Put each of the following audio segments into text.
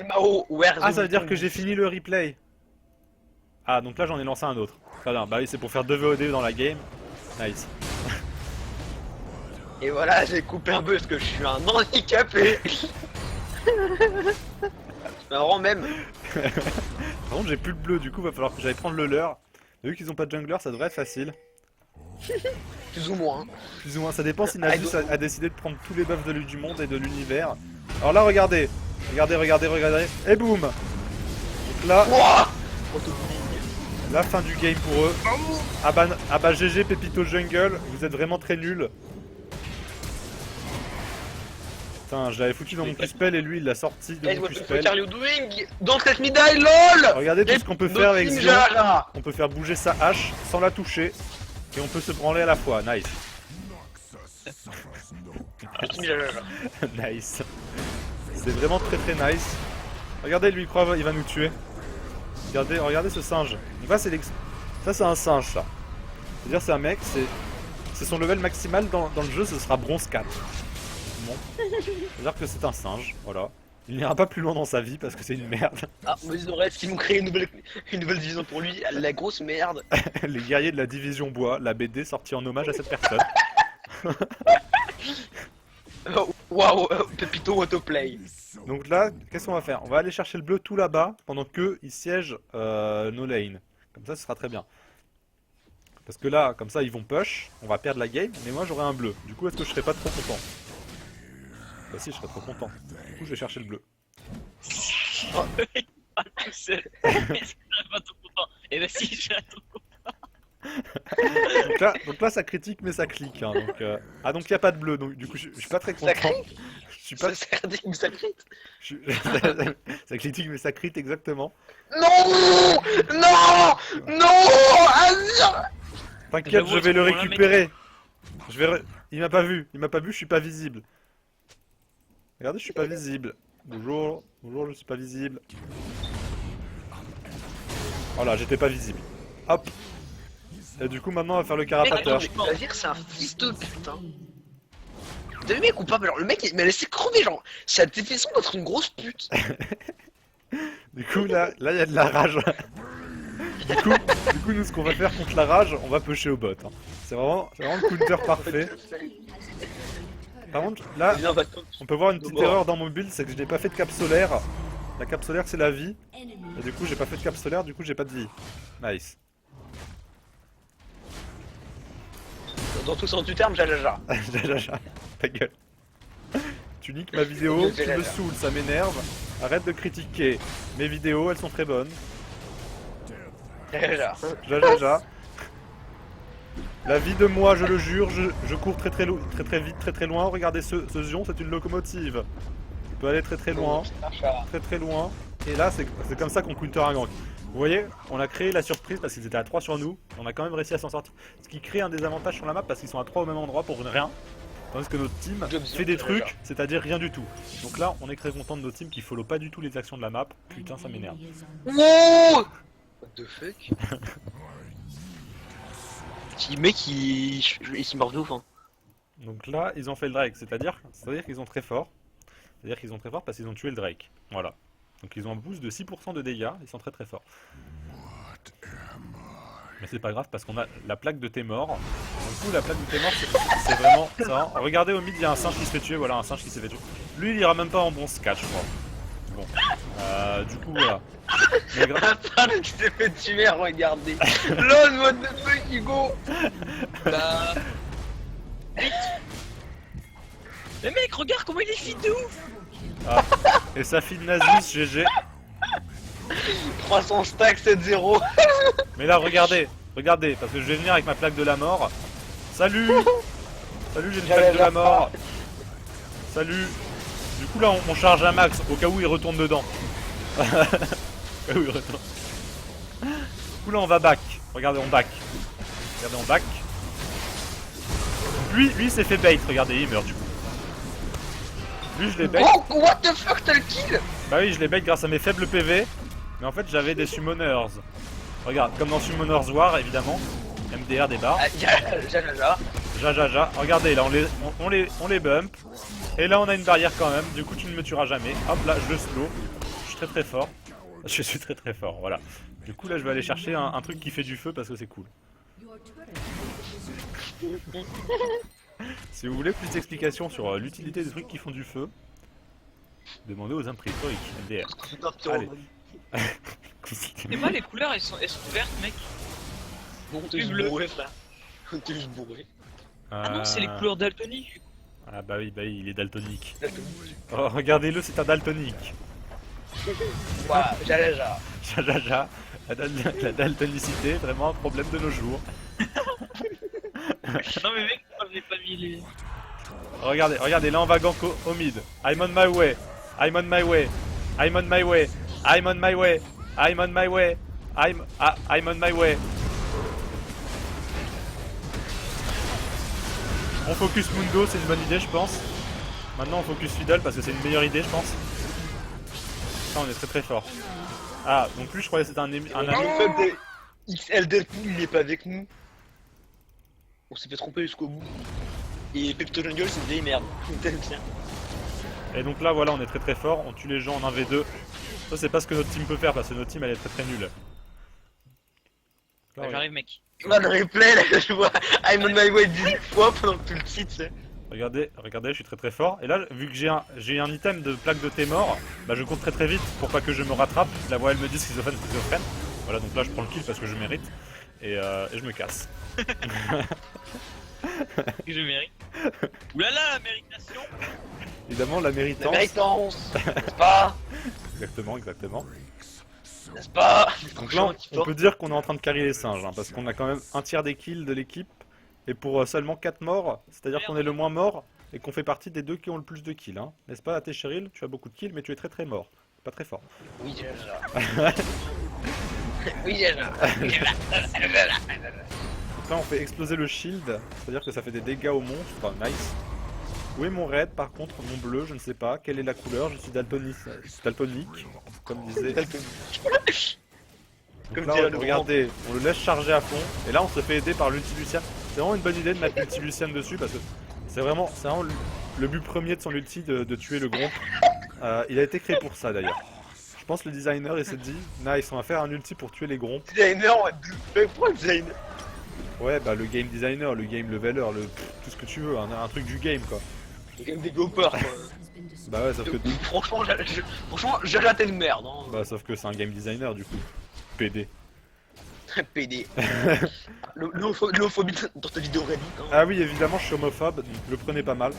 Mao, where's Ah, the ça veut dire que weapon? j'ai fini le replay. Ah, donc là j'en ai lancé un autre. Très bien, bah oui, c'est pour faire 2 VOD dans la game. Nice. Et voilà, j'ai coupé un peu parce que je suis un handicapé. C'est marrant même. Par contre, j'ai plus de bleu, du coup, va falloir que j'aille prendre le leur. Vu qu'ils ont pas de jungler, ça devrait être facile. Plus ou moins. Plus ou moins, ça dépend si Ah, Nasus a décidé de prendre tous les buffs du monde et de l'univers. Alors là, regardez. Regardez. Et boum. Donc là, Wouah, la fin du game pour eux. Ah bah GG Pépito Jungle, vous êtes vraiment très nuls. Putain, je l'avais foutu dans mon Q-spell et lui il l'a sorti de Guys, mon what the fuck Q-spell. are you doing? Don't let me die, LOL! Regardez tout ce qu'on peut faire avec Zion. Ninja. On peut faire bouger sa hache sans la toucher. Et on peut se branler à la fois, nice. Nice. C'est vraiment très nice. Regardez, lui il croit il va nous tuer. Regardez ce singe. Donc là, ça c'est un singe ça. C'est-à-dire c'est un mec, c'est son level maximal dans le jeu, ce sera bronze 4. Bon. C'est-à-dire que c'est un singe, voilà. Il n'ira pas plus loin dans sa vie parce que c'est une merde. Ah, mais ils auraient qu'ils vont créer une nouvelle division pour lui, la grosse merde. Les guerriers de la division bois, la BD sortie en hommage à cette personne. Waouh, Pepito autoplay. Donc là, qu'est-ce qu'on va faire? On va aller chercher le bleu tout là-bas pendant que il siège nos lanes. Comme ça, ce sera très bien. Parce que là, comme ça, ils vont push, on va perdre la game, mais moi j'aurai un bleu. Du coup, est-ce que je serai pas trop content? Bah si, je serais trop content. Du coup, je vais chercher le bleu. Pas tout seul. Mais c'est pas trop content. Et bah si, je suis trop content. Donc là, ça critique, mais ça clique. Hein, donc, Ah, donc il n'y a pas de bleu, donc du coup, je suis pas très Ça content. crie. Je suis pas... Ça dit que ça crie. je suis- ça critique, mais ça crite exactement. Non! Non! Non! Azir! T'inquiète, J'avoue, je vais le on l'a récupérer. Il m'a pas vu, je suis pas visible. Regardez, je suis pas visible. Bonjour, je suis pas visible. Voilà, j'étais pas visible. Hop. Et du coup, maintenant, on va faire le Mec, carapateur. attends, Azir, c'est un fils de pute, hein. Vous avez vu, mec ou pas? Genre, le mec, il m'a laissé crever, genre. Ça a l'impression d'être une grosse pute. Du coup, là, il y a de la rage. Du coup, nous, ce qu'on va faire contre la rage, on va pusher au bot. Hein. C'est vraiment le counter parfait. Par contre, là, on peut voir une petite erreur dans mon build, c'est que je n'ai pas fait de cape solaire. La cape solaire, c'est la vie. Et du coup, j'ai pas fait de cape solaire, du coup, j'ai pas de vie. Nice. Dans tout sens du terme, jajaja. Jajaja, ta gueule. Tu niques ma vidéo, tu me saoules, ça m'énerve. Arrête de critiquer. Mes vidéos, elles sont très bonnes. Jajaja. Jajaja. La vie de moi, je le jure, je cours très vite, très loin. Regardez ce Zion, c'est une locomotive. Il peut aller très loin, très loin. Et là, c'est comme ça qu'on counter un gank. Vous voyez, on a créé la surprise parce qu'ils étaient à 3 sur nous. On a quand même réussi à s'en sortir. Ce qui crée un désavantage sur la map parce qu'ils sont à 3 au même endroit pour rien. Tandis que notre team fait des trucs, c'est-à-dire rien du tout. Donc là, on est très content de notre team qui follow pas du tout les actions de la map. Putain, ça m'énerve. Wow! What the fuck? Le mec, il s'est mort de ouf, hein. Donc là, ils ont fait le Drake, c'est-à-dire qu'ils sont très forts. C'est-à-dire qu'ils sont très forts parce qu'ils ont tué le Drake. Voilà. Donc ils ont un boost de 6% de dégâts, ils sont très forts. Mais c'est pas grave parce qu'on a la plaque de Témor. Du coup, la plaque de Témor, c'est vraiment ça. Regardez au mid, il y a un singe qui se fait tuer, voilà, un singe qui s'est fait tuer. Lui, il ira même pas en bronze 4, je crois. Bon. Du coup, voilà. Mais Un singe qui s'est fait tuer, regardez. LOL, what the fuck, Hugo? Bah... Mais mec, regarde comment il est fit de ouf. Ah. Et sa fille de Nasus, GG. 300 stacks, 7-0. Mais là, regardez, parce que je vais venir avec ma plaque de la mort. Salut, j'ai une plaque de la mort. Salut. Du coup, là, on charge un max au cas où il retourne dedans. Au cas où il retourne. Du coup, là, on va back. Regardez, on back. Regardez, on back. Lui, il s'est fait bait. Regardez, il meurt du coup. Lui, je l'ai bait. Oh, what the fuck, t'as le kill? Bah oui, je l'ai bait grâce à mes faibles PV. Mais en fait, j'avais des summoners. Regarde, comme dans Summoners War, évidemment. MDR des barres. Jajaja. Jajaja. Regardez, là, on les bump. Et là, on a une barrière quand même. Du coup, tu ne me tueras jamais. Hop, là, je le slow. suis très très fort. Je suis très très fort, voilà. Du coup là je vais aller chercher un truc qui fait du feu parce que c'est cool. Si vous voulez plus d'explications sur l'utilité des trucs qui font du feu, demandez aux imprimes historiques, MDR. Allez. Et moi, les couleurs, elles sont vertes, mec. Bon, t'es juste bleu. bourré, frère. T'es juste bourré. Ah non, c'est les couleurs daltoniques. Ah bah oui, il est daltonique. Oh, regardez-le, c'est un daltonique. Ouah, jajaja. Jajaja, la daltonicité, vraiment un problème de nos jours. Non mais mec, pourquoi j'ai pas mis les... Regardez, regardez, là on va gank au mid. I'm on my way. I'm on my way. I'm on my way. I'm on my way. I'm on my way. I'm on my way. On focus Mundo, c'est une bonne idée je pense. Maintenant on focus Fiddle parce que c'est une meilleure idée je pense. Ça on est très très fort. Ah, donc lui je croyais que c'était un ami. XL Deadpool, il est pas avec nous. On s'est fait tromper jusqu'au bout. Et Pepto Jungle, c'est une vieille merde. T'aimes bien. Et donc là voilà, on est très très fort, on tue les gens en 1v2. Ça c'est pas ce que notre team peut faire parce que notre team elle est très très nulle. Là, J'arrive, mec. Là, le replay, là, je vois I'm on my way 18 fois pendant tout le titre, tu sais. regardez, regardez, je suis très très fort. Et là, vu que j'ai un item de plaque de thé mort, bah je cours très très vite pour pas que je me rattrape. La voix elle me dit schizophrène, schizophrène. Voilà, donc là je prends le kill parce que je mérite. Et je me casse. Que je mérite. Oulala, la méritation. Évidemment, la La méritance. méritance, n'est-ce pas? Exactement, exactement. N'est-ce pas? Donc là, on peut dire qu'on est en train de carry les singes, hein, parce qu'on a quand même un tiers des kills de l'équipe. Et pour seulement 4 morts, c'est-à-dire qu'on est le moins mort et qu'on fait partie des 2 qui ont le plus de kills. Hein. N'est-ce pas, T. Cheryl? Tu as beaucoup de kills, mais tu es très très mort. Pas très fort. Oui, jaja. Oui, jaja. Donc là, on fait exploser le shield, c'est-à-dire que ça fait des dégâts aux monstres. Nice. Où est mon red par contre? Mon bleu, je ne sais pas. Quelle est la couleur? Je suis daltonique, comme disait. Donc Comme là, dirait le regardez, on le laisse charger à fond. Et là, on se fait aider par l'ulti Lucian. C'est vraiment une bonne idée de mettre l'ulti Lucian dessus parce que c'est vraiment le but premier de son ulti de tuer le groupe. Il a été créé pour ça d'ailleurs. Je pense que le designer il s'est dit, nice, on va faire un ulti pour tuer les grompes. Designer, mais pourquoi designer? Ouais, bah le game designer, le game leveler, tout ce que tu veux, un truc du game quoi. C'est quand même des gopers, quoi. Bah ouais, sauf que, Franchement, Jaja, t'es une merde, hein. bah, sauf que c'est un game designer du coup. PD. PD. L'homophobie dans ta vidéo Reddit, hein. Ah oui, évidemment, je suis homophobe, donc le prenez pas mal.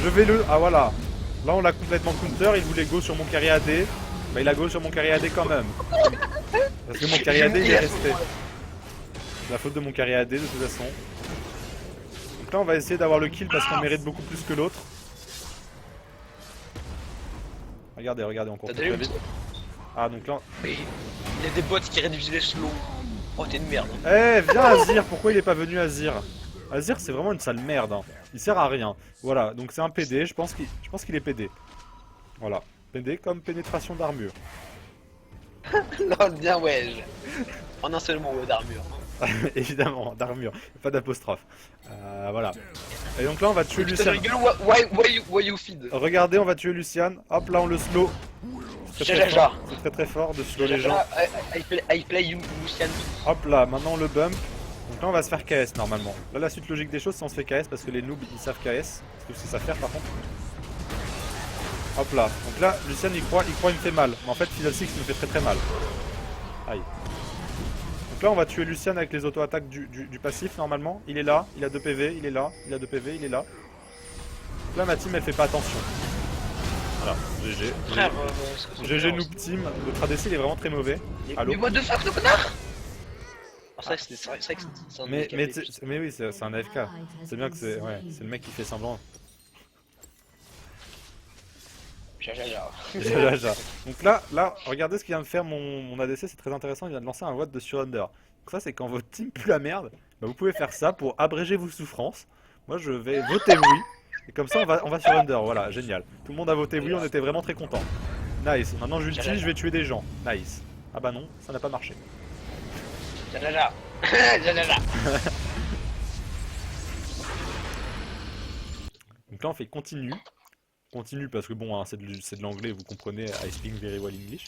Je vais le... Ah voilà. Là, on l'a complètement counter, il voulait go sur mon carry AD. Bah, il a go sur mon carry AD quand même. Parce que mon carry AD, il est resté. C'est la faute de mon carry AD de toute façon. Donc là, on va essayer d'avoir le kill parce qu'on mérite beaucoup plus que l'autre. Regardez, regardez, on court très vite. Ah, donc là... Il y a des bots qui réduisent les slows. Oh, t'es une merde. Eh, viens Azir, pourquoi il est pas venu Azir? Azir, c'est vraiment une sale merde, hein. Il sert à rien. Voilà, donc c'est un PD, je pense qu'il est PD. Voilà, PD comme pénétration d'armure. Non, bien ouais. En un seul mot, ouais, d'armure. Évidemment, d'armure, pas d'apostrophe. Voilà. Et donc là, on va tuer Lucian. Why you feed? Regardez, on va tuer Lucian. Hop, là, on le slow. C'est très très fort de slow les gens. I play you, Lucian. Hop là, maintenant on le bump. Donc là, on va se faire KS normalement. Là, la suite logique des choses, c'est on se fait KS parce que les noobs ils savent KS. Parce que c'est ça faire par contre. Hop là. Donc là, Lucian il croit il me fait mal. Mais en fait, Fiddle Six me fait très très mal. Aïe. Donc là, on va tuer Lucian avec les auto-attaques du passif normalement. Il est là, il a 2 PV, il est là, il a 2 PV, il est là. Donc là, ma team elle fait pas attention. Voilà, GG. Frère, GG noob team. Notre ADC il est vraiment très mauvais. Allô. Mais what the fuck, le connard? C'est vrai que c'est un mais oui, c'est un AFK. C'est bien que c'est le mec qui fait semblant. Jaja. Donc là, regardez ce qu'il vient de faire mon ADC, c'est très intéressant, il vient de lancer un vote de surrender. Donc ça c'est quand votre team pue la merde, bah vous pouvez faire ça pour abréger vos souffrances. Moi je vais voter oui, et comme ça on va surrender, voilà, génial. Tout le monde a voté oui, on était vraiment très contents. Nice, maintenant j'ultime, je vais tuer des gens. Nice. Ah bah non, ça n'a pas marché. là on fait continue. Continue parce que bon, hein, c'est de l'anglais, vous comprenez, I speak very well English.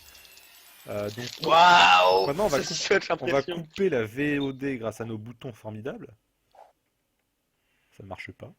Donc Waouh. maintenant on va, Ça saute, j'ai on va l'impression. couper la VOD grâce à nos boutons formidables. Ça ne marche pas.